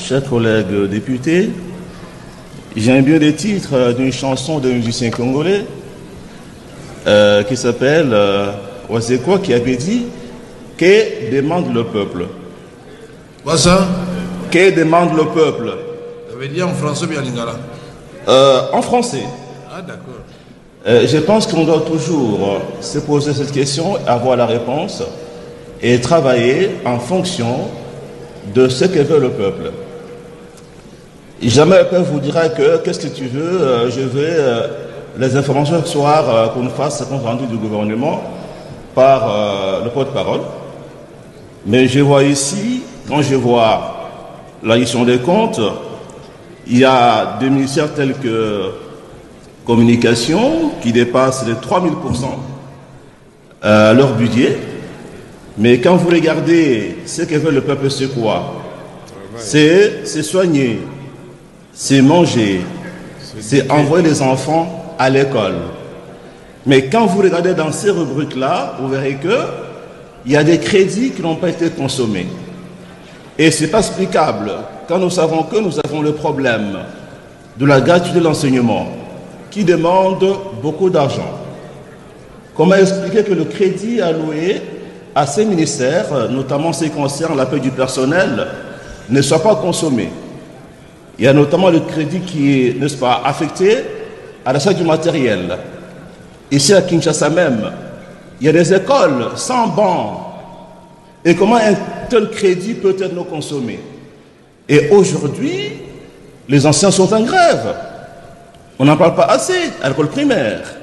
chers collègues députés, j'aime bien le titre d'une chanson d'un musicien congolais qui s'appelle Wazekwa, qui avait dit « Que demande le peuple ?» Quoi ça? Que demande le peuple? Ça veut dire en français ou bien en lingala? En français. Ah d'accord. Je pense qu'on doit toujours se poser cette question, avoir la réponse et travailler en fonction de ce que veut le peuple. Jamais le peuple vous dira que qu'est-ce que tu veux, je veux les informations ce soir qu'on fasse ce compte rendu du gouvernement par le porte-parole. Mais je vois ici, quand je vois la gestion des comptes, il y a des ministères tels que communication qui dépassent les 3000% leur budget. Mais quand vous regardez ce que veut le peuple, c'est quoi? C'est soigner, c'est manger, c'est envoyer les enfants à l'école. Mais quand vous regardez dans ces rubriques-là, vous verrez qu'il y a des crédits qui n'ont pas été consommés. Et ce n'est pas explicable quand nous savons que nous avons le problème de la gratuité de l'enseignement qui demande beaucoup d'argent. Comment expliquer que le crédit alloué à ces ministères, notamment ce qui concerne la paie du personnel, ne soit pas consommé? Il y a notamment le crédit qui est, n'est-ce pas, affecté à l'achat du matériel. Ici à Kinshasa même, il y a des écoles sans bancs. Et comment un tel crédit peut être non consommé? Et aujourd'hui, les anciens sont en grève. On n'en parle pas assez à l'école primaire.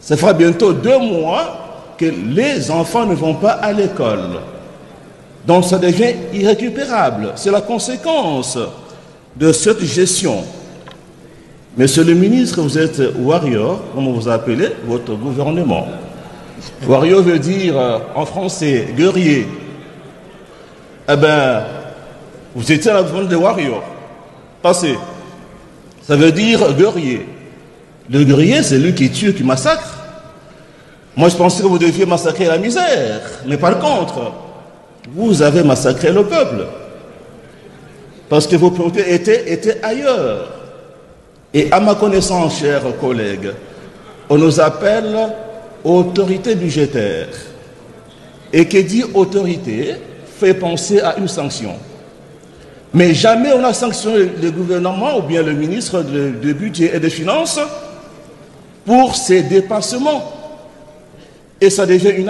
Ça fera bientôt 2 mois que les enfants ne vont pas à l'école. Donc ça devient irrécupérable. C'est la conséquence de cette gestion. Monsieur le ministre, vous êtes warrior, comme on vous a appelé, votre gouvernement. Warrior veut dire en français guerrier. Eh bien, vous étiez à la gouvernement des warriors. Passez. Ça veut dire guerrier. Le guerrier, c'est lui qui tue, qui massacre. Moi, je pensais que vous deviez massacrer la misère. Mais par contre, vous avez massacré le peuple. Parce que vos priorités étaient ailleurs. Et à ma connaissance, chers collègues, on nous appelle autorité budgétaire. Et qui dit autorité fait penser à une sanction. Mais jamais on a sanctionné le gouvernement ou bien le ministre de budget et des finances pour ces dépassements. Et ça devient une